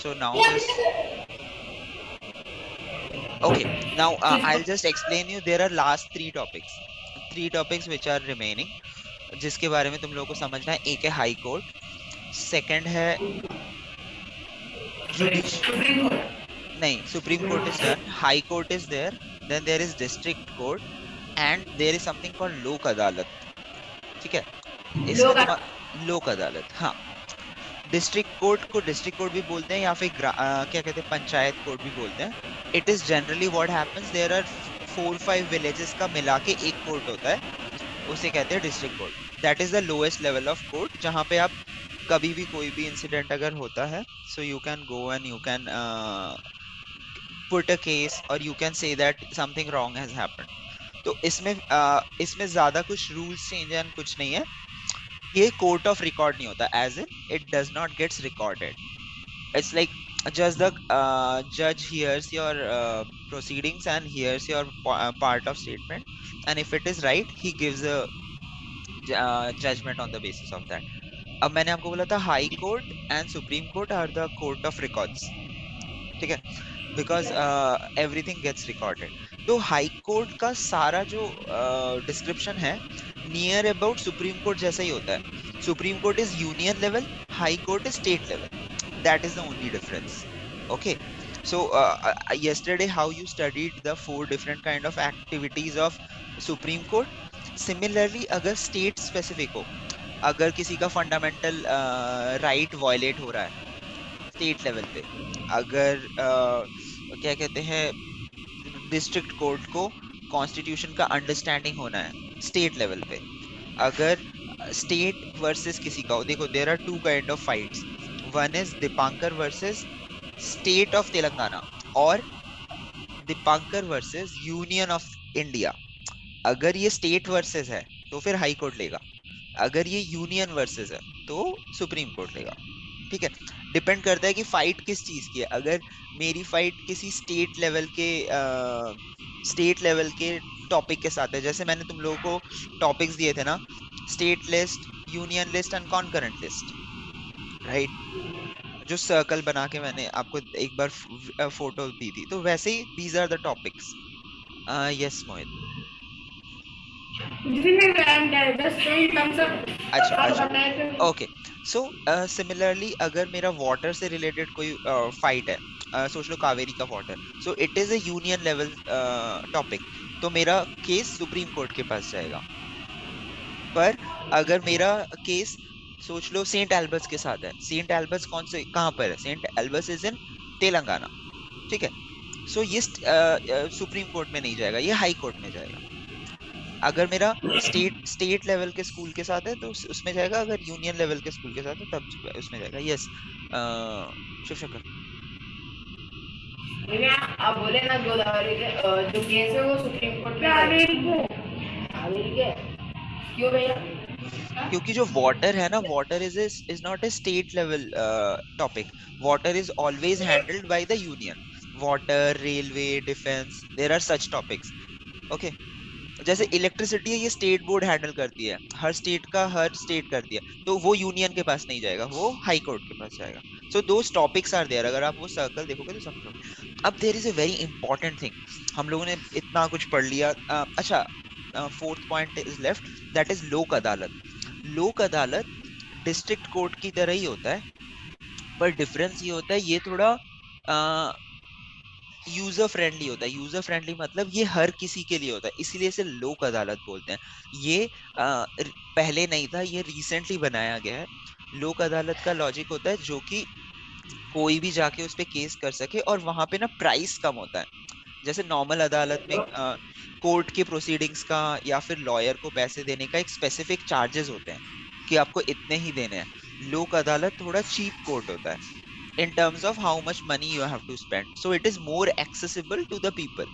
So now this okay, now I'll just explain you. There are last three topics which are remaining, जिसके बारे में तुम लोगों को समझना है. एक है हाई कोर्ट, सेकंड है जुडिश नहीं, supreme court is done, high court is there, then there is district court, and there is something called Lok Adalat. ठीक है, इसमें लोग तुम लोक अदालत, हाँ. डिस्ट्रिक्ट कोर्ट को डिस्ट्रिक्ट कोर्ट भी बोलते हैं, या फिर क्या कहते हैं, पंचायत कोर्ट भी बोलते हैं. It is generally what happens, there are 4-5 villages का मिला के एक कोर्ट होता है, उसे कहते हैं district court. That is the lowest level of court, जहां पे आप कभी भी कोई भी इंसिडेंट अगर होता है, so you can go and you can put a case, और you can say that something wrong has happened. तो इसमें ज्यादा कुछ रूल्स चेंज एंड कुछ नहीं है. ये कोर्ट ऑफ रिकॉर्ड नहीं होता, as in it does not gets recorded. It's like just the judge hears your proceedings and hears your part of statement, and if it is right, he gives a judgment on the basis of that. अब मैंने आपको बोला था high court and supreme court are the court of records. ठीक है, because everything gets recorded. तो high court का सारा जो डिस्क्रिप्शन है नियर अबाउट सुप्रीम कोर्ट जैसा ही होता है. Supreme court is union level, high court is state level. That is the only difference. Okay, so yesterday how you studied the 4 different kind of activities of Supreme Court, similarly अगर state specific हो, अगर किसी का fundamental right violate हो रहा है state level पे, अगर क्या कहते हैं, district court को constitution का understanding होना है state level पे, अगर state versus किसी का हो, देखो there are 2 kind of fights. One is Dipankar versus State of Telangana और Dipankar versus Union of India. अगर ये स्टेट वर्सेस है तो फिर हाई कोर्ट लेगा, अगर ये यूनियन वर्सेस है तो सुप्रीम कोर्ट लेगा. ठीक है, डिपेंड करता है कि फाइट किस चीज की है. अगर मेरी फाइट किसी स्टेट लेवल के टॉपिक के साथ है, जैसे मैंने तुम लोगों को टॉपिक्स दिए थे ना, state list, union list and concurrent list, right, जो सर्कल बना के मैंने आपको एक बार फोटो दी थी, तो वैसे ही these are the topics. Yes Mohit. अच्छा अच्छा, ओके. सो सिमिलरली अगर मेरा वाटर से रिलेटेड कोई फाइट है, सोच लो कावेरी का water, so it is a union level topic, तो मेरा केस सुप्रीम कोर्ट के पास जाएगा. पर अगर मेरा केस सोच लो सेंट एल्बर्ट्स के साथ है, सेंट एल्बर्ट्स कौन से कहाँ पर है, Saint Albert's is in Telangana. ठीक है, सो ये सुप्रीम कोर्ट में नहीं जाएगा, ये हाई कोर्ट में जाएगा. अगर मेरा स्टेट लेवल के स्कूल के साथ है तो उसमें जाएगा, अगर यूनियन लेवल के स्कूल के साथ है तब उसमें जाएगा. यस शिव शंकर. आप बोले ना गोदावरी के जो केस है वो सुप्रीम कोर्ट में कावेरी के क्यों भैया? क्योंकि जो वाटर है ना, water is not a state level topic. Water is always handled by the union. Water, railway, defence, there are such topics. Okay, जैसे इलेक्ट्रिसिटी है, ये स्टेट बोर्ड हैंडल करती है, हर स्टेट करती है, तो वो यूनियन के पास नहीं जाएगा, वो हाई कोर्ट के पास जाएगा. So those topics are there, अगर आप वो सर्कल देखोगे तो समझोगे. अब there is a very important thing. हम लोगों ने इतना कुछ पढ़ लिया. अच्छा, fourth point is left, that is Lok Adalat. लोक अदालत डिस्ट्रिक्ट कोर्ट की तरह ही होता है, पर डिफरेंस ये होता है, ये थोड़ा यूजर फ्रेंडली होता है. यूजर फ्रेंडली मतलब ये हर किसी के लिए होता है, इसीलिए इसे लोक अदालत बोलते हैं. ये पहले नहीं था, ये रिसेंटली बनाया गया है. लोक अदालत का लॉजिक होता है जो कि कोई भी जाके उस पे केस कर सके, और वहां पे ना प्राइस कम होता है. जैसे नॉर्मल अदालत में कोर्ट के प्रोसीडिंग्स का या फिर लॉयर को पैसे देने का एक स्पेसिफिक चार्जेस होते हैं कि आपको इतने ही देने हैं. लोक अदालत थोड़ा चीप कोर्ट होता है in terms of how much money you have to spend, so it is more accessible to the people.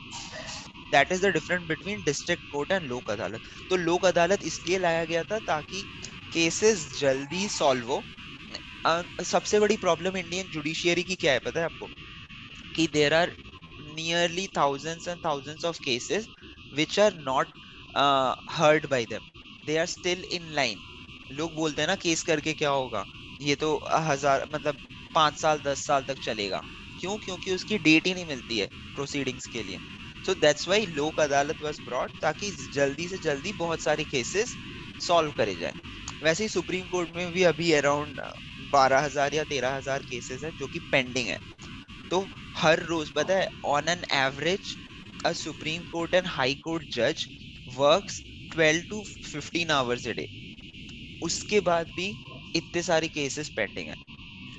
That is the difference between district court and lok adalat. तो लोक अदालत इसलिए लाया गया था ताकि केसेस जल्दी सॉल्व हो. सबसे बड़ी प्रॉब्लम इंडियन जुडिशियरी की क्या है पता है आपको, कि there are nearly thousands and thousands of cases which are not heard by them. They are still in line. लोग बोलते हैं ना केस करके क्या होगा, ये तो हजार मतलब 5 साल 10 साल तक चलेगा। क्यों? क्योंकि उसकी डेट ही नहीं मिलती है प्रोसीडिंग्स के लिए। सो दैट्स वाई लोक अदालत वाज ब्रॉट, ताकि जल्दी से जल्दी बहुत सारे केसेस सॉल्व करे जाए। वैसे ही सुप्रीम कोर्ट में भी अभी अराउंड 12,000 या 13,000 केसेस है जो कि पेंडिंग है। तो हर रोज पता है, on an average a supreme court and high court जज works 12 to 15 hours a day. उसके बाद भी इतने सारे केसेस पेंडिंग है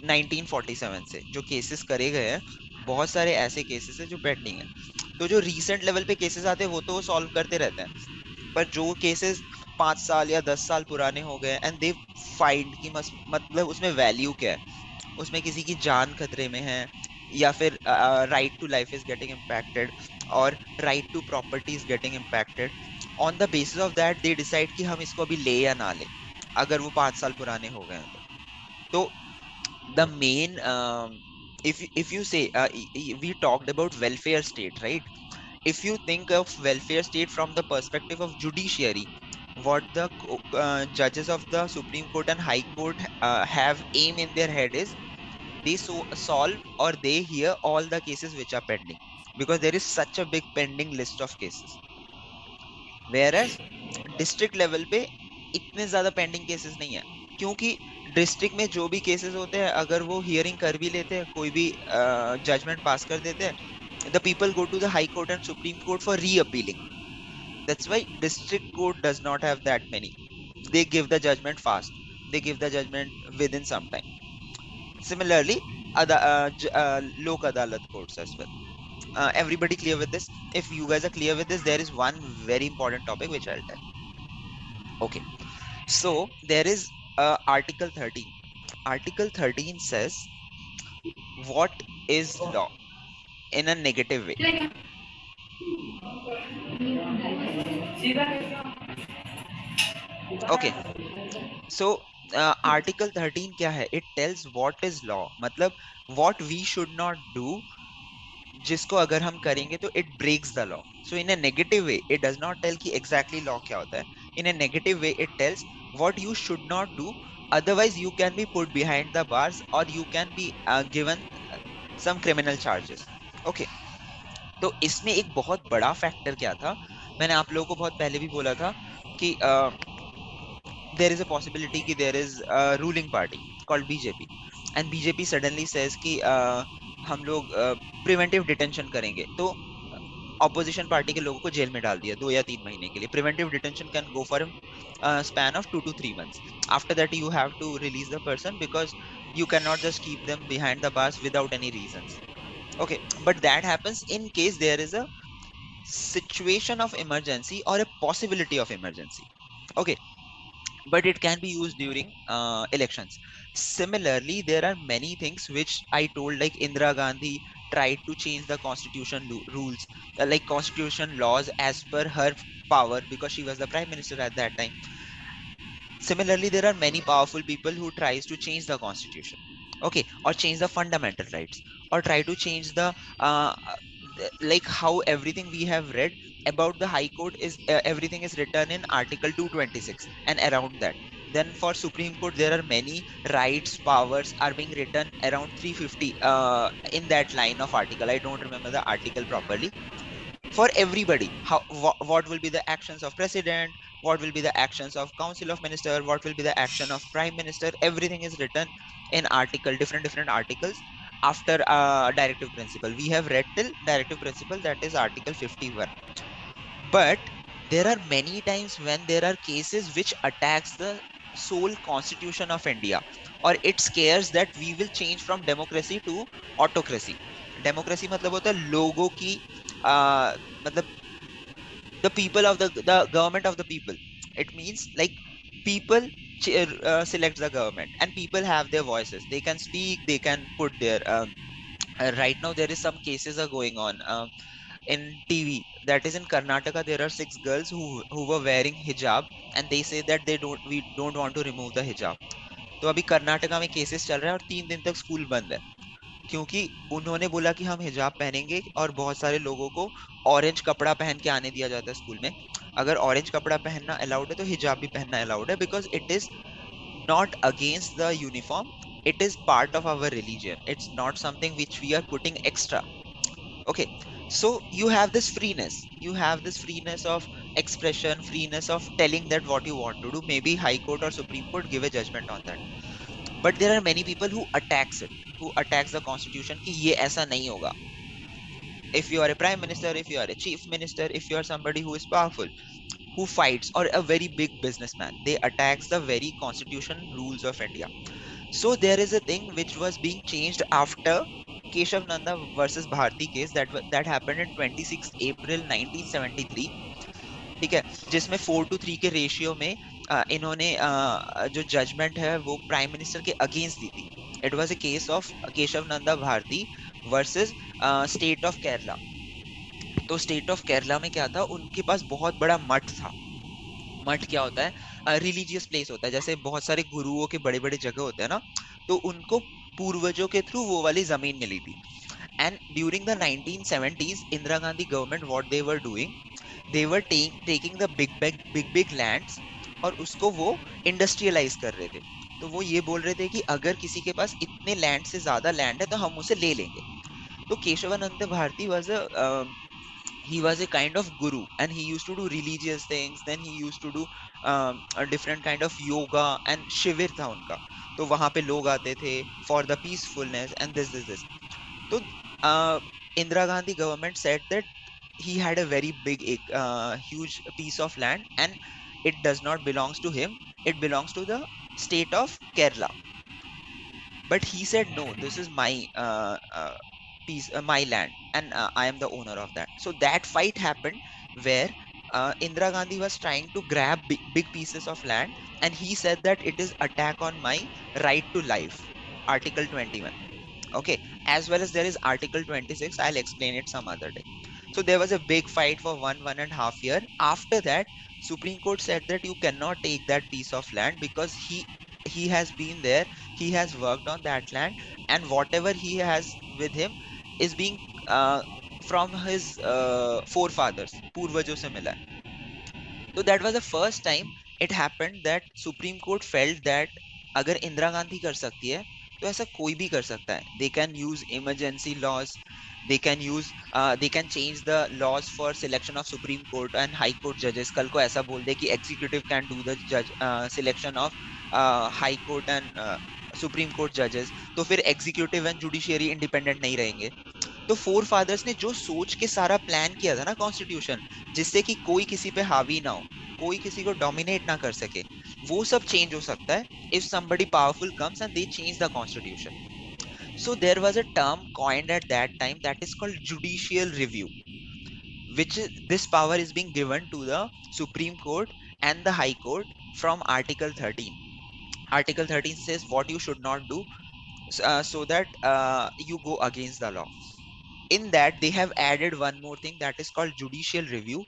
1947 से जो केसेस करे गए हैं। बहुत सारे ऐसे केसेस है जो पेंडिंग है। तो जो रीसेंट लेवल पे केसेस आते हैं वो तो सॉल्व करते रहते हैं, पर जो केसेस 5 साल या 10 साल पुराने हो गए एंड दे फाइंड कि मतलब उसमें वैल्यू क्या है, उसमें किसी की जान खतरे में है, या फिर right to life is getting impacted, और right to property is getting impacted, on the basis of that they decide कि हम इसको अभी ले या ना ले, अगर वो 5 साल पुराने हो गए हैं तो the main if you say we talked about welfare state, right? If you think of welfare state from the perspective of judiciary, what the judges of the Supreme Court and High Court have aim in their head is they solve or they hear all the cases which are pending, because there is such a big pending list of cases, whereas district level पे इतने ज्यादा pending cases नहीं है, क्योंकि district में जो भी cases होते हैं अगर वो हियरिंग कर भी लेते हैं, कोई भी जजमेंट पास कर देते हैं, the people go to the high court and supreme court for re appealing. That's why district court does not have that many, they give the judgment fast, they give the judgment within some time. Similarly lok adalat courts as well. Everybody clear with this? If you guys are clear with this, there is one very important topic which I'll tell. Okay. So there is Article 13. Article 13 says what is law in a negative way. Okay. So Article 13 क्या है? It tells what is law. मतलब what we should not do, जिसको अगर हम करेंगे तो it breaks the law. So in a negative way, it does not tell कि exactly law क्या होता है. In a negative way, it tells what you should not do. Otherwise, you can be put behind the bars or you can be given some criminal charges. Okay. तो इसमें एक बहुत बड़ा factor क्या था, मैंने आप लोगों को बहुत पहले भी बोला था कि देयर इज अ पॉसिबिलिटी कि there is ruling party called BJP, and BJP suddenly says कि हम लोग प्रिवेंटिव डिटेंशन करेंगे, तो ऑपोजिशन पार्टी के लोगों को जेल में डाल दिया 2 या 3 महीने के लिए। Preventive detention can go for span of 2 to 3 months. After that you have to release the person, because you cannot just keep them behind the bars without any reasons. Okay, but that happens in case there is a situation of emergency or a possibility of emergency. Okay, but it can be used during elections. Similarly, there are many things which I told, like Indira Gandhi tried to change the constitution rules, like constitution laws as per her power, because she was the prime minister at that time. Similarly, there are many powerful people who tries to change the constitution, okay, or change the fundamental rights, or try to change like how everything we have read about the high court is everything is written in article 226 and around that. Then for supreme court there are many rights powers are being written around 350 in that line of article. I don't remember the article properly. For everybody, how what will be the actions of president, what will be the actions of council of minister, what will be the action of prime minister, everything is written in article, different articles. After directive principle, we have read till directive principle, that is article 51. But there are many times when there are cases which attacks the sole constitution of India, or it scares that we will change from democracy to autocracy. Democracy मतलब होता है लोगों की मतलब the people of the government of the people. It means like people select the government and people have their voices, they can speak, they can put their right now there is some cases are going on in TV, that is in Karnataka. There are 6 girls who were wearing hijab, and they say that we don't want to remove the hijab. तो अभी कर्नाटका में cases चल रहा है और 3 दिन तक school बंद है, क्योंकि उन्होंने बोला कि हम हिजाब पहनेंगे, और बहुत सारे लोगों को ऑरेंज कपड़ा पहन के आने दिया जाता है स्कूल में। अगर ऑरेंज कपड़ा पहनना अलाउड है तो हिजाब भी पहनना अलाउड है, because it is not against the uniform, It is part of our religion. It's not something which we are putting extra. Okay, so you have this freeness, you have this freeness of expression, freeness of telling that what you want to do. Maybe high court or supreme court give a judgment on that, but there are many people who attacks it, who attacks the constitution कि ये ऐसा नहीं होगा. If you are a prime minister, if you are a chief minister, if you are somebody who is powerful, who fights, or a very big businessman, they attacks the very constitution rules of India. So there is a thing which was being changed after Keshav Nanda versus Bharti case that happened in 26 April 1973. ठीक है, जिसमें 4-3 के ratio में इन्होंने जो judgement है वो prime minister के अगेंस्ट दी थी. It was a case of Kesavananda Bharati versus state of Kerala. तो स्टेट ऑफ केरला में क्या था, उनके पास बहुत बड़ा मठ था. मठ क्या होता है, रिलीजियस प्लेस होता है, जैसे बहुत सारे गुरुओं के बड़े बड़े जगह होते हैं ना, तो उनको पूर्वजों के थ्रू वो वाली जमीन मिली थी. And during the 1970s, Indira Gandhi government, what they were doing, they were taking the big lands और उसको वो इंडस्ट्रियलाइज कर रहे थे. तो वो ये बोल रहे थे कि अगर किसी के पास इतने लैंड से ज्यादा लैंड है तो हम उसे ले लेंगे. तो Keshavananda Bharti was a he was a kind of guru, and he used to do religious things. Then he used to do a different kind of yoga, and शिविर था उनका. तो वहां पे लोग आते थे for the peacefulness and this. तो Indira Gandhi government said that he had a very big huge piece of land, and it does not belongs to him, it belongs to the state of Kerala. But he said no, this is my piece, my land, and I am the owner of that. So that fight happened where Indira Gandhi was trying to grab big pieces of land, and he said that it is attack on my right to life, article 21. Okay, as well as there is article 26. I'll explain it some other day. So there was a big fight for 1.5 year. After that, Supreme Court said that you cannot take that piece of land because he has been there, he has worked on that land, and whatever he has with him is being from his forefathers, पूर्वजों से मिला है. So that was the first time it happened that Supreme Court felt that अगर इंदिरा गांधी कर सकती है तो ऐसा कोई भी कर सकता है. They can use emergency laws, they can use they can change the laws for selection of Supreme Court and High Court judges. कल को ऐसा बोल दे कि executive can do the judge selection of High Court and Supreme Court judges, तो फिर executive and judiciary independent नहीं रहेंगे. तो फोर फादर्स ने जो सोच के सारा प्लान किया था ना कॉन्स्टिट्यूशन, जिससे कि कोई किसी पे हावी ना हो, कोई किसी को डोमिनेट ना कर सके, वो सब चेंज हो सकता है if somebody powerful comes and they change the constitution. So there was a term coined at that time that is called judicial review, which is, this power is being given to the Supreme Court and the High Court from Article 13. Article 13 says what you should not do so that you go against the law. In that they have added one more thing that is called judicial review,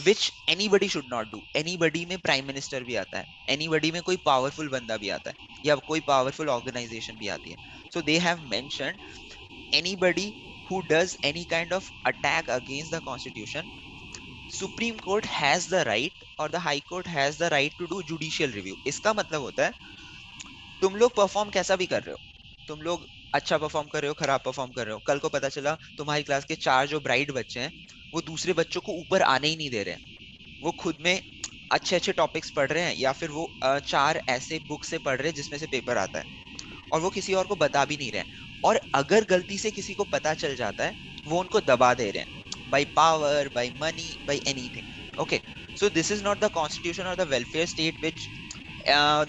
which anybody should not do. Anybody में prime minister भी आता है, anybody में कोई powerful बंदा भी आता है, या कोई powerful organization भी आती है. So they have mentioned anybody who does any kind of attack against the constitution, Supreme Court has the right or the High Court has the right to do judicial review. इसका मतलब होता है तुम लोग perform कैसा भी कर रहे हो, तुम लोग अच्छा परफॉर्म कर रहे हो, खराब परफॉर्म कर रहे हो, कल को पता चला तुम्हारी क्लास के 4 जो ब्राइट बच्चे हैं वो दूसरे बच्चों को ऊपर आने ही नहीं दे रहे हैं, वो खुद में अच्छे अच्छे टॉपिक्स पढ़ रहे हैं, या फिर वो 4 ऐसे बुक से पढ़ रहे हैं जिसमें से पेपर आता है, और वो किसी और को बता भी नहीं रहे हैं, और अगर गलती से किसी को पता चल जाता है वो उनको दबा दे रहे हैं by power, by money, by anything. Okay, so this is not the constitution or the welfare state which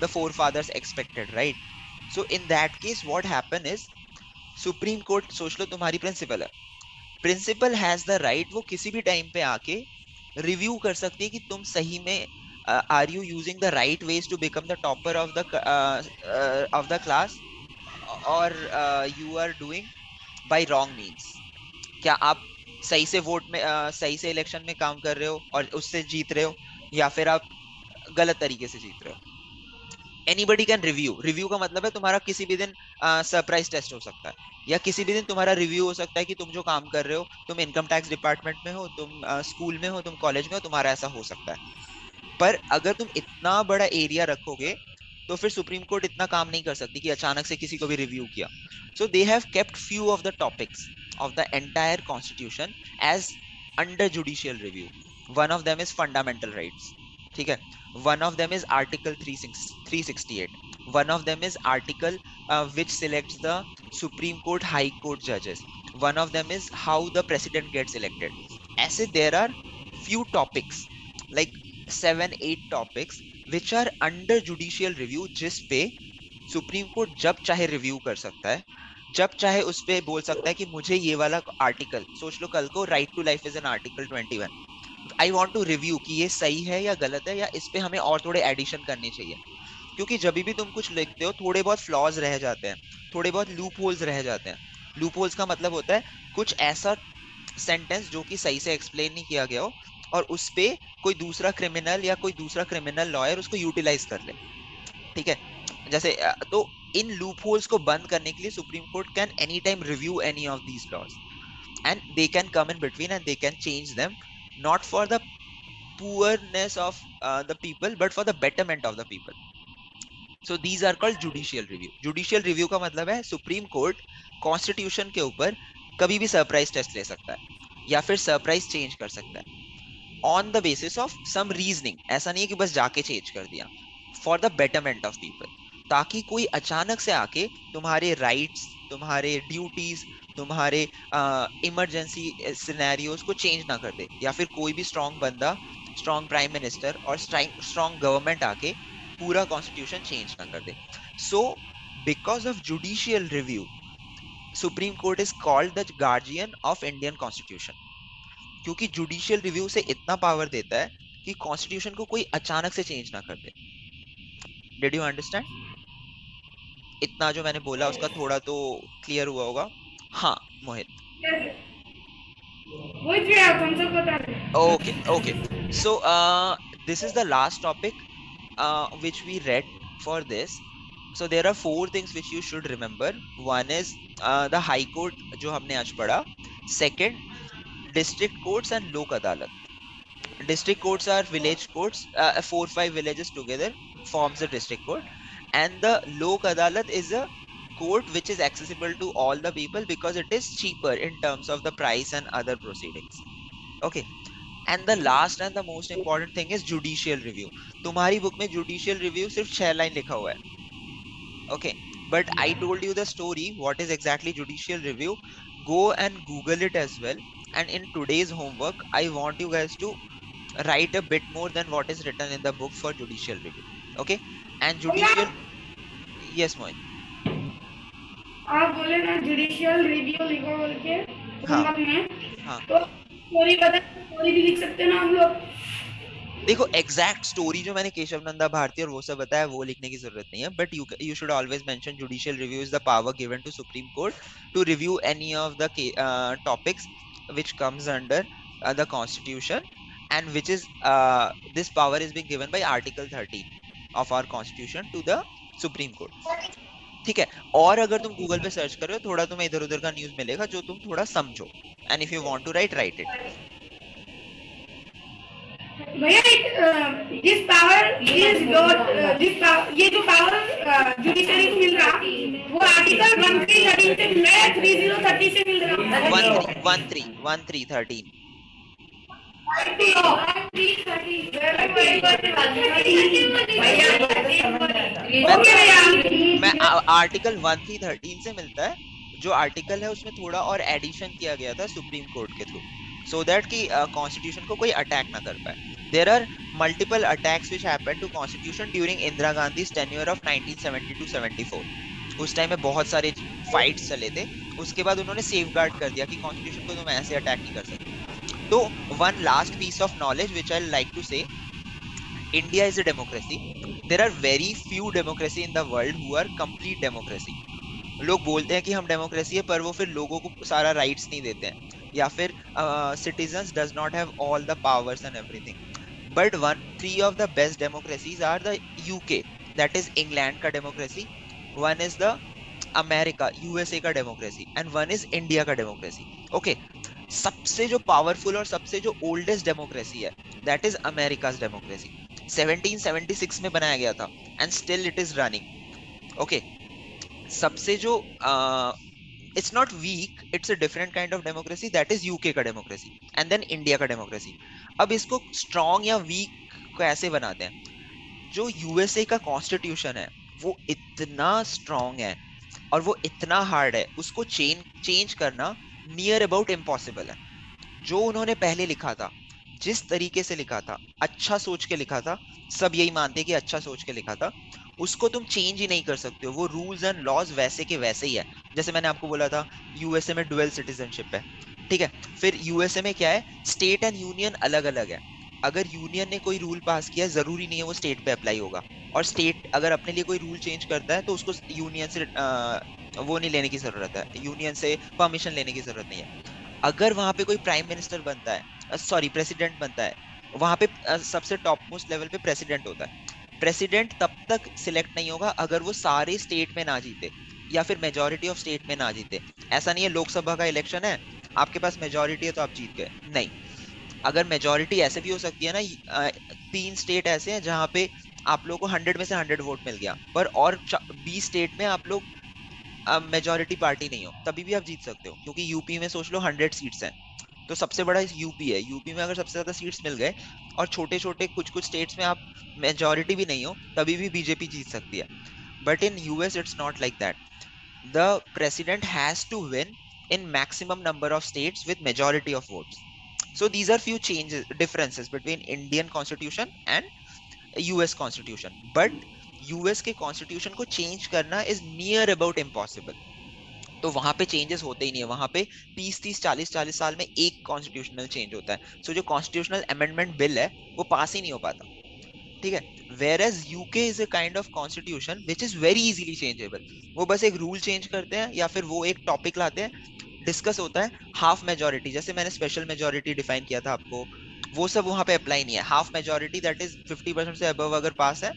the forefathers expected, right? So in that case what happened is supreme court, सोच लो तुम्हारी principal है, principal has the right, वो किसी भी time पे आके review कर सकती है कि तुम सही में are you using the right ways to become the topper of the class, और you are doing by wrong means. क्या आप सही से वोट में सही से इलेक्शन में काम कर रहे हो और उससे जीत रहे हो, या फिर आप गलत तरीके से जीत रहे हो. Anybody can review. रिव्यू का मतलब है तुम्हारा किसी भी दिन सरप्राइज टेस्ट हो सकता है, या किसी भी दिन तुम्हारा रिव्यू हो सकता है कि तुम जो काम कर रहे हो, तुम इनकम टैक्स डिपार्टमेंट में हो, तुम स्कूल में हो, तुम कॉलेज में हो, तुम्हारा ऐसा हो सकता है. पर अगर तुम इतना बड़ा एरिया रखोगे तो फिर सुप्रीम कोर्ट इतना काम नहीं कर सकती कि अचानक से किसी को भी रिव्यू किया. So they have kept few of the topics of the entire constitution as under judicial review. One of them is fundamental rights. ठीक है. One of them is article 368. One of them is article which selects the Supreme Court, High Court judges. One of them is how the president gets elected. ऐसे there are few topics, like 7-8 topics which are under judicial review, जिस पे supreme court जब चाहे review कर सकता है, जब चाहे उस पे बोल सकता है कि मुझे ये वाला आर्टिकल, सोच लो कल को right to life is an article 21, I want to review कि ये सही है या गलत है, या इस पे हमें और थोड़े एडिशन करने चाहिए. क्योंकि जब भी तुम कुछ लिखते हो थोड़े बहुत फ्लॉज रह जाते हैं, थोड़े बहुत लूप होल्स रह जाते हैं. लूप होल्स का मतलब होता है कुछ ऐसा सेंटेंस जो कि सही से एक्सप्लेन नहीं किया गया हो और उस पे कोई दूसरा क्रिमिनल या कोई दूसरा क्रिमिनल लॉयर उसको यूटिलाइज कर ले. ठीक है. जैसे तो इन लूप होल्स को बंद करने के लिए supreme court can any time review any of these laws and they can come in between and they can change them, not for the poorness of the people but for the betterment of the people. So these are called judicial review. Judicial review का मतलब है supreme court constitution के ऊपर कभी भी surprise test ले सकता है या फिर सरप्राइज चेंज कर सकता है on the basis of some reasoning. ऐसा नहीं है कि बस जाके चेंज कर दिया, for the betterment of people, ताकि कोई अचानक से आके तुम्हारे राइट्स, तुम्हारे ड्यूटीज, तुम्हारे इमरजेंसी सिनेरियोज को चेंज ना कर दे, या फिर कोई भी स्ट्रॉन्ग बंदा, स्ट्रॉन्ग प्राइम मिनिस्टर और स्ट्रॉन्ग गवर्नमेंट आके पूरा कॉन्स्टिट्यूशन चेंज ना कर दे. So because of judicial review supreme court is called the guardian of Indian constitution, क्योंकि जुडिशियल रिव्यू से इतना पावर देता है कि कॉन्स्टिट्यूशन को कोई अचानक से चेंज ना कर दे. Did you understand? इतना जो मैंने बोला उसका थोड़ा तो क्लियर हुआ होगा. हाँ मोहित. Okay, okay. So this is the last topic which we read for this. So there are 4 things which you should remember. One is the High Court जो हमने आज पढ़ा. Second, district courts and lok adalat. District courts are village courts. 4-5 villages together forms a district court, and the lok adalat is a court which is accessible to all the people because it is cheaper in terms of the price and other proceedings. Okay. And the last and the most important thing is judicial review. तुम्हारी book में judicial review सिर्फ 6 line लिखा हुआ है. Okay, but I told you the story what is exactly judicial review. Go and Google it as well, and in today's homework I want you guys to write a bit more than what is written in the book for judicial review. Okay. And judicial, yes Mohin. आप बोले ना judicial review लिखो बोल के हाँ, में, हाँ. तो स्टोरी बता, स्टोरी भी लिख सकते हैं ना हम लोग. देखो एग्जैक्ट स्टोरी जो मैंने केशव नंदा भारती और वो सब बताया वो लिखने की जरूरत नहीं है, but you should always mention judicial review is the power given to supreme court to review any of the topics which comes under the constitution and which is this power is being given by article 13 of our constitution to the supreme court. ठीक है. और अगर तुम Google पे search करो थोड़ा तुम्हें इधर उधर का न्यूज मिलेगा जो तुम थोड़ा समझो, and if you want to write it. भैया दिस पावर इज योर, ये जो पावर जुडिशरी को मिल रहा वो आर्टिकल 1313 से मिल रहा है, 3030 से मिल रहा है. 1313. मैं आर्टिकल 1313 से मिलता है. जो आर्टिकल है उसमें थोड़ा और एडिशन किया गया था सुप्रीम कोर्ट के थ्रू, so that कि कॉन्स्टिट्यूशन को कोई अटैक ना कर पाए. There are multiple attacks which happened to constitution during Indira Gandhi's tenure of 1970-74. उस टाइम में बहुत सारे फाइट्स चले थे. उसके बाद उन्होंने सेफगार्ड कर दिया कि कॉन्स्टिट्यूशन को तुम ऐसे अटैक नहीं कर सकते. तो one last piece of knowledge which I like to say, India is a democracy. There are very few democracy in the world who are complete democracy. लोग बोलते हैं कि हम डेमोक्रेसी है पर वो फिर लोगों को सारा राइट्स नहीं देते हैं, या फिर citizens does not have all the powers and everything. But 3 of the best democracies are the UK, that is England का democracy, one is the America USA का democracy, and one is India का democracy. Okay. सबसे जो powerful और सबसे जो oldest democracy है that is America's democracy. 1776 में बनाया गया था and still it is running. Okay, सबसे जो it's not weak, it's a different kind of democracy, that is UK का डेमोक्रेसी एंड देन इंडिया का डेमोक्रेसी। अब इसको स्ट्रॉन्ग या वीक कैसे बनाते हैं? जो यूएसए का कॉन्स्टिट्यूशन है वो इतना स्ट्रॉन्ग है और वो इतना हार्ड है, उसको चेंज करना नियर अबाउट इम्पॉसिबल है। जो उन्होंने पहले लिखा था, जिस तरीके से लिखा था, अच्छा सोच के लिखा था, सब यही मानते हैं कि अच्छा सोच के लिखा था, उसको तुम चेंज ही नहीं कर सकते हो। वो रूल्स एंड लॉज वैसे के वैसे ही है। जैसे मैंने आपको बोला था यूएसए में डुअल सिटीजनशिप है, ठीक है। फिर यूएसए में क्या है, स्टेट एंड यूनियन अलग अलग है। अगर यूनियन ने कोई रूल पास किया, जरूरी नहीं है वो स्टेट पे अप्लाई होगा। और स्टेट अगर अपने लिए कोई रूल चेंज करता है तो उसको यूनियन से वो नहीं लेने की जरूरत है, यूनियन से परमिशन लेने की जरूरत नहीं है। अगर वहां पे कोई प्राइम मिनिस्टर बनता है, सॉरी प्रेसिडेंट बनता है, वहां पे सबसे टॉप मोस्ट लेवल पे प्रेसिडेंट होता है। प्रेसिडेंट तब तक सिलेक्ट नहीं होगा अगर वो सारे स्टेट में ना जीते या फिर मेजोरिटी ऑफ स्टेट में ना जीते। ऐसा नहीं है लोकसभा का इलेक्शन है, आपके पास मेजोरिटी है तो आप जीत गए, नहीं। अगर मेजोरिटी ऐसे भी हो सकती है ना, 3 स्टेट ऐसे हैं जहां पे आप लोगों को 100 में से 100 वोट मिल गया, पर और 20 स्टेट में आप लोग मेजोरिटी पार्टी नहीं हो, तभी भी आप जीत सकते हो। क्योंकि यूपी में सोच लो 100 सीट्स हैं, तो सबसे बड़ा यूपी है, यूपी में अगर सबसे ज्यादा सीट्स मिल गए और छोटे छोटे कुछ कुछ स्टेट्स में आप मेजोरिटी भी नहीं हो, तभी भी बीजेपी जीत सकती है। But in US it's not like that. The president has to win in maximum number of states with majority of votes. So these are few changes, differences between Indian constitution and US constitution. But US के constitution को change करना is near about impossible. तो वहां पे changes होते ही नहीं है, वहां पे 30 30 40 40 साल में एक कॉन्स्टिट्यूशनल चेंज होता है। सो जो कॉन्स्टिट्यूशनल अमेंडमेंट बिल है वो पास ही नहीं हो पाता, ठीक है। Whereas UK is a kind of constitution which is very easily changeable. वो बस एक रूल चेंज करते हैं या फिर वो एक टॉपिक लाते हैं, डिस्कस होता है। हाफ मेजोरिटी, जैसे मैंने स्पेशल मेजोरिटी डिफाइन किया था आपको, वो सब वहां पे अप्लाई नहीं है। हाफ मेजोरिटी दैट इज 50% से अबव अगर पास है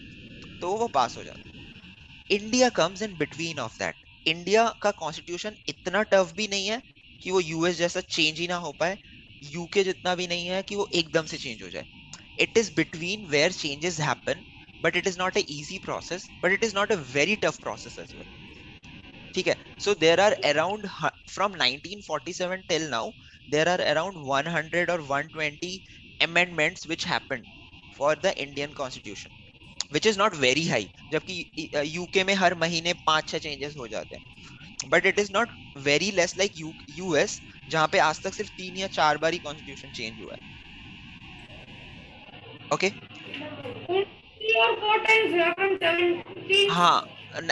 तो वो पास हो जाता है। India comes in between of that. India का कॉन्स्टिट्यूशन इतना टफ भी नहीं है कि वो यूएस जैसा चेंज ही ना हो पाए, यूके जितना भी नहीं है कि वो एकदम से चेंज हो जाए। It is between where changes happen, but it is not a easy process, but it is not a very tough process as well, ठीक है। So there are around from 1947 till now, there are around 100 और 120 amendments which happened for the Indian constitution, which is not very high, जबकि UK में हर महीने 5 6 changes हो जाते हैं। But it is not very less like US, जहां पे आज तक सिर्फ 3 या 4 बार ही कॉन्स्टिट्यूशन चेंज हुआ है। Okay, Three or four times from 17. हाँ,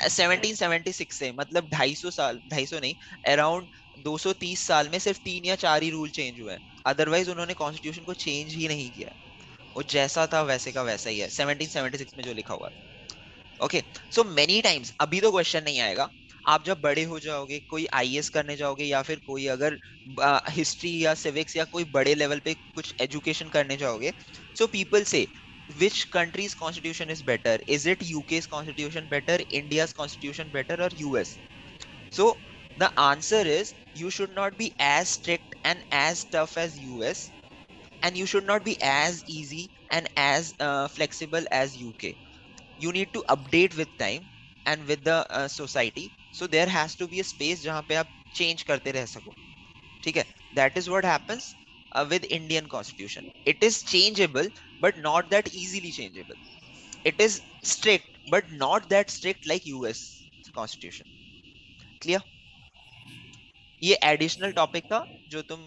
1776 से मतलब 250 साल, 250 नहीं, अराउंड 230 साल में सिर्फ 3 या 4 ही रूल चेंज हुए हैं। अदरवाइज उन्होंने कॉन्स्टिट्यूशन को चेंज ही नहीं किया है। वो जैसा था वैसे का वैसा ही है 1776 में जो लिखा हुआ था। ओके, सो मेनी टाइम्स अभी तो क्वेश्चन नहीं आएगा। आप जब बड़े हो जाओगे, कोई आईएएस करने जाओगे या फिर कोई अगर हिस्ट्री या सिविक्स या कोई बड़े लेवल पे कुछ एजुकेशन करने जाओगे, सो पीपल से which country's constitution is better? Is it UK's constitution better, India's constitution better, or US? So the answer is you should not be as strict and as tough as US, and you should not be as easy and as flexible as UK. You need to update with time and with the society, so there has to be a space जहाँ पे आप change करते रह सको, ठीक है। That is what happens with Indian constitution. It is changeable but not that easily changeable. It is strict but not that strict like US constitution. Clear? ये additional topic था जो तुम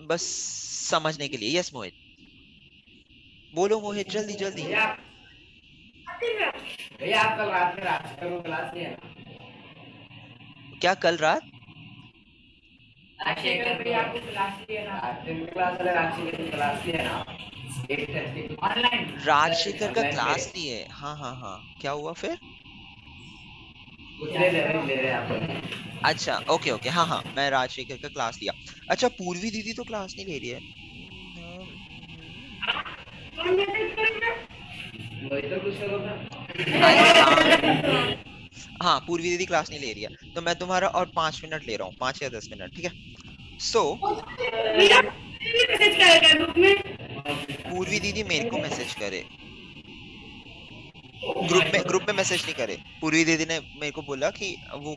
बस समझने के लिए। Yes मोहित, बोलो मोहित, जल्दी जल्दी। भैया भैया आप कल रात में राजशेखर को क्लास लिया ना? क्या कल रात? राजशेखर भैया आपको क्लास लिया ना? दिन क्लास वाले राजशेखर की क्लास लिया ना? 8:30 ऑनलाइन। राजशेखर का क्लास लिए, हाँ हाँ हाँ, क्या हुआ फिर? ले रहे आप। अच्छा ओके ओके, हाँ हाँ, मैं राजशेखर का क्लास लिया। अच्छा, पूर्वी दीदी तो क्लास नहीं ले रही है। कौन मैसेज करेगा? वही तो कुछ होगा। हाँ, पूर्वी दीदी क्लास नहीं ले रही है, तो मैं तुम्हारा और 5 मिनट ले रहा हूँ, 5 या 10 मिनट, ठीक है। सो मेरा मैसेज करेगा ग्रुप में। पूर्वी दीदी मेरे को मैसेज करे, ग्रुप में मैसेज नहीं करे। पूर्वी दीदी ने मेरे को बोला कि वो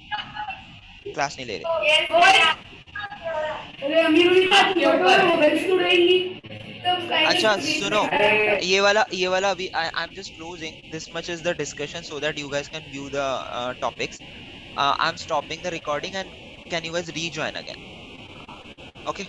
क्लास नहीं ले रहे। अच्छा सुनो, ये वाला अभी I am just closing this much is the discussion so that you guys can view the topics. I am stopping the recording and can you guys rejoin again? Okay.